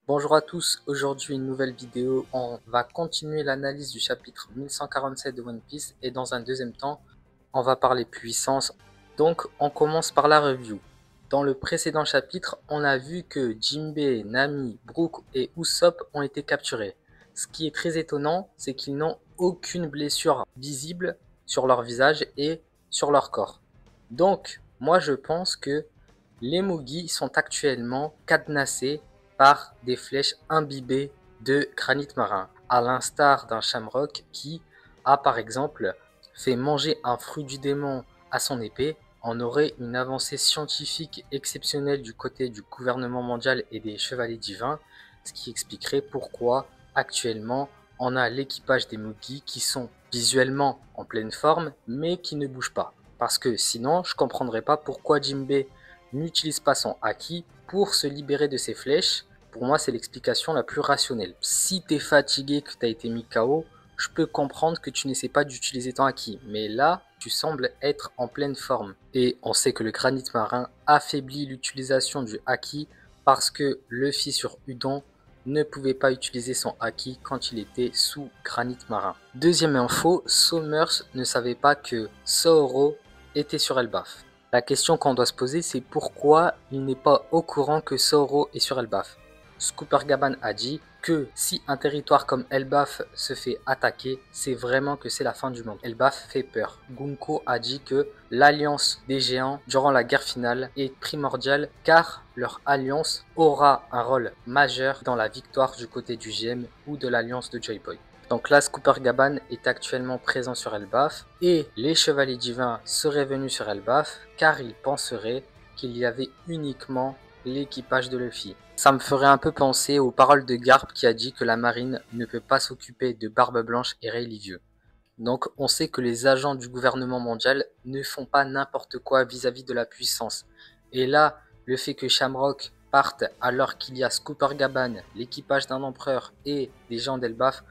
Bonjour à tous, aujourd'hui une nouvelle vidéo, on va continuer l'analyse du chapitre 1147 de One Piece et dans un deuxième temps, on va parler puissance. Donc on commence par la review. Dans le précédent chapitre, on a vu que Jinbei, Nami, Brook et Usopp ont été capturés. Ce qui est très étonnant, c'est qu'ils n'ont aucune blessure visible sur leur visage et sur leur corps. Donc moi je pense que les Mugi sont actuellement cadenassés par des flèches imbibées de granit marin, à l'instar d'un Shamrock qui a par exemple fait manger un fruit du démon à son épée. On aurait une avancée scientifique exceptionnelle du côté du gouvernement mondial et des chevaliers divins, ce qui expliquerait pourquoi actuellement on a l'équipage des Mugi qui sont visuellement en pleine forme mais qui ne bougent pas. Parce que sinon je comprendrais pas pourquoi Jinbei n'utilise pas son haki pour se libérer de ses flèches. Pour moi, c'est l'explication la plus rationnelle. Si tu es fatigué, que tu as été mis KO, je peux comprendre que tu n'essaies pas d'utiliser ton haki. Mais là, tu sembles être en pleine forme. Et on sait que le granit marin affaiblit l'utilisation du haki parce que Luffy sur Udon ne pouvait pas utiliser son haki quand il était sous granit marin. Deuxième info, Somers ne savait pas que Zoro était sur Elbaf. La question qu'on doit se poser, c'est pourquoi il n'est pas au courant que Zoro est sur Elbaf. Scooper Gaban a dit que si un territoire comme Elbaf se fait attaquer, c'est vraiment que c'est la fin du monde. Elbaf fait peur. Gunko a dit que l'alliance des géants durant la guerre finale est primordiale car leur alliance aura un rôle majeur dans la victoire du côté du GM ou de l'alliance de Joy Boy. Donc là, Scooper Gaban est actuellement présent sur Elbaf et les chevaliers divins seraient venus sur Elbaf car ils penseraient qu'il y avait uniquement l'équipage de Luffy. Ça me ferait un peu penser aux paroles de Garp qui a dit que la marine ne peut pas s'occuper de Barbe Blanche et Rayleigh. Donc on sait que les agents du gouvernement mondial ne font pas n'importe quoi vis-à-vis de la puissance. Et là, le fait que Shamrock parte alors qu'il y a Scooper Gaban, l'équipage d'un empereur et des gens d'Elbaf,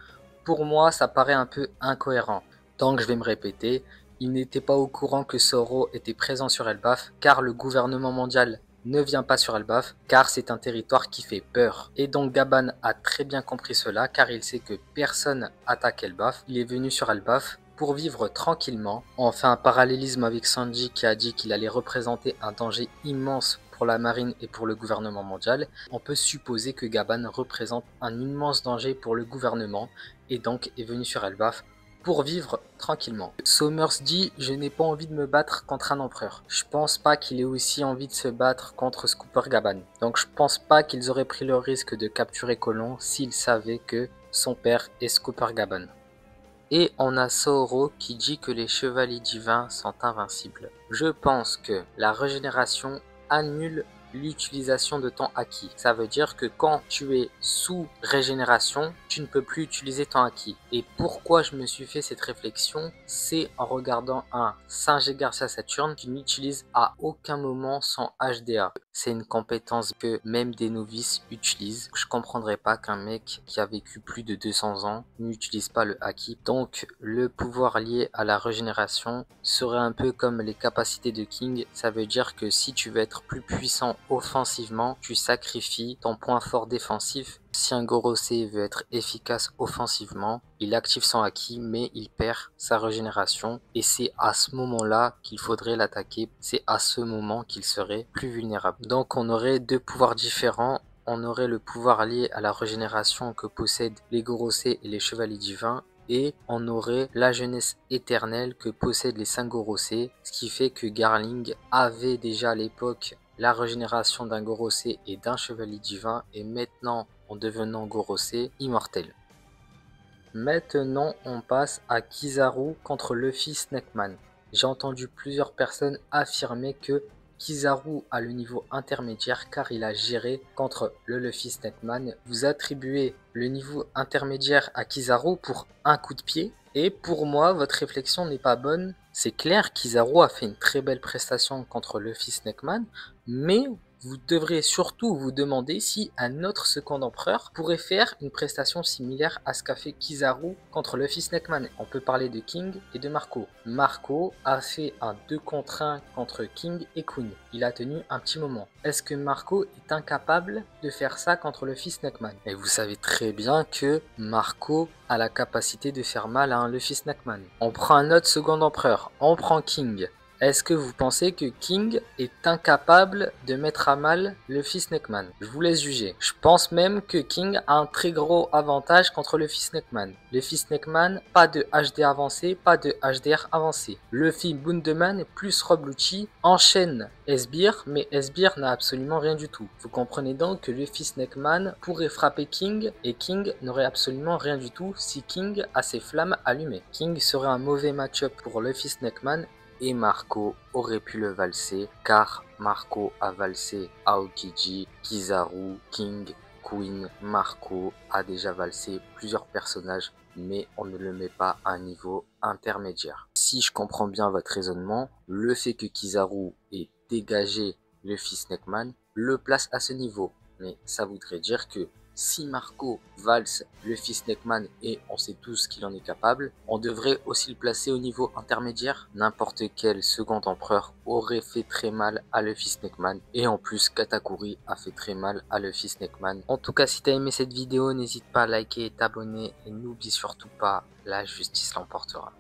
pour moi ça paraît un peu incohérent. Donc je vais me répéter, il n'était pas au courant que Zoro était présent sur Elbaf car le gouvernement mondial ne vient pas sur Elbaf car c'est un territoire qui fait peur. Et donc Gaban a très bien compris cela car il sait que personne attaque Elbaf. Il est venu sur Elbaf pour vivre tranquillement. On fait un parallélisme avec Sanji qui a dit qu'il allait représenter un danger immense pour la marine et pour le gouvernement mondial. On peut supposer que Gaban représente un immense danger pour le gouvernement et donc est venu sur Elbaf pour vivre tranquillement. Somers dit « Je n'ai pas envie de me battre contre un empereur ». Je pense pas qu'il ait aussi envie de se battre contre Scooper Gaban. Donc je pense pas qu'ils auraient pris le risque de capturer Colon s'ils savaient que son père est Scooper Gaban. Et on a Zoro qui dit que les chevaliers divins sont invincibles. Je pense que la régénération annule l'utilisation de ton haki. Ça veut dire que quand tu es sous régénération, tu ne peux plus utiliser ton haki. Et pourquoi je me suis fait cette réflexion, c'est en regardant un Sanjay Garcia Saturne qui n'utilise à aucun moment son HDA. C'est une compétence que même des novices utilisent. Je comprendrais pas qu'un mec qui a vécu plus de 200 ans n'utilise pas le haki. Donc le pouvoir lié à la régénération serait un peu comme les capacités de King. Ça veut dire que si tu veux être plus puissant offensivement, tu sacrifies ton point fort défensif. Si un Gorosei veut être efficace offensivement, il active son haki mais il perd sa régénération et c'est à ce moment-là qu'il faudrait l'attaquer, c'est à ce moment qu'il serait plus vulnérable. Donc on aurait deux pouvoirs différents, on aurait le pouvoir lié à la régénération que possèdent les Gorosei et les chevaliers divins et on aurait la jeunesse éternelle que possèdent les 5 Gorosei, ce qui fait que Garling avait déjà à l'époque la régénération d'un Gorosei et d'un chevalier divin et maintenant en devenant Gorosei immortel. Maintenant on passe à Kizaru contre Luffy Snakeman. J'ai entendu plusieurs personnes affirmer que Kizaru a le niveau intermédiaire car il a géré contre le Luffy Snakeman. Vous attribuez le niveau intermédiaire à Kizaru pour un coup de pied et pour moi votre réflexion n'est pas bonne. C'est clair, Kizaru a fait une très belle prestation contre Luffy Snakeman, mais vous devrez surtout vous demander si un autre second empereur pourrait faire une prestation similaire à ce qu'a fait Kizaru contre Luffy Snakeman. On peut parler de King et de Marco. Marco a fait un 2 contre 1 contre King et Queen. Il a tenu un petit moment. Est-ce que Marco est incapable de faire ça contre Luffy Snakeman? Et vous savez très bien que Marco a la capacité de faire mal à un Luffy Snakeman. On prend un autre second empereur. On prend King. Est-ce que vous pensez que King est incapable de mettre à mal Luffy Snakeman? Je vous laisse juger. Je pense même que King a un très gros avantage contre Luffy Snakeman. Luffy Snakeman, pas de HD avancé, pas de HDR avancé. Luffy Bundeman plus Rob Lucci enchaîne Esbir, mais Esbir n'a absolument rien du tout. Vous comprenez donc que Luffy Snakeman pourrait frapper King et King n'aurait absolument rien du tout si King a ses flammes allumées. King serait un mauvais match-up pour Luffy Snakeman et Marco aurait pu le valser car Marco a valsé Aokiji, Kizaru, King, Queen. Marco a déjà valsé plusieurs personnages mais on ne le met pas à un niveau intermédiaire. Si je comprends bien votre raisonnement, le fait que Kizaru ait dégagé Luffy Snakeman le place à ce niveau. Mais ça voudrait dire que si Marco valse Luffy Snakeman et on sait tous qu'il en est capable, on devrait aussi le placer au niveau intermédiaire. N'importe quel second empereur aurait fait très mal à Luffy Snakeman et en plus Katakuri a fait très mal à Luffy Snakeman. En tout cas, si t'as aimé cette vidéo, n'hésite pas à liker et t'abonner et n'oublie surtout pas, la justice l'emportera.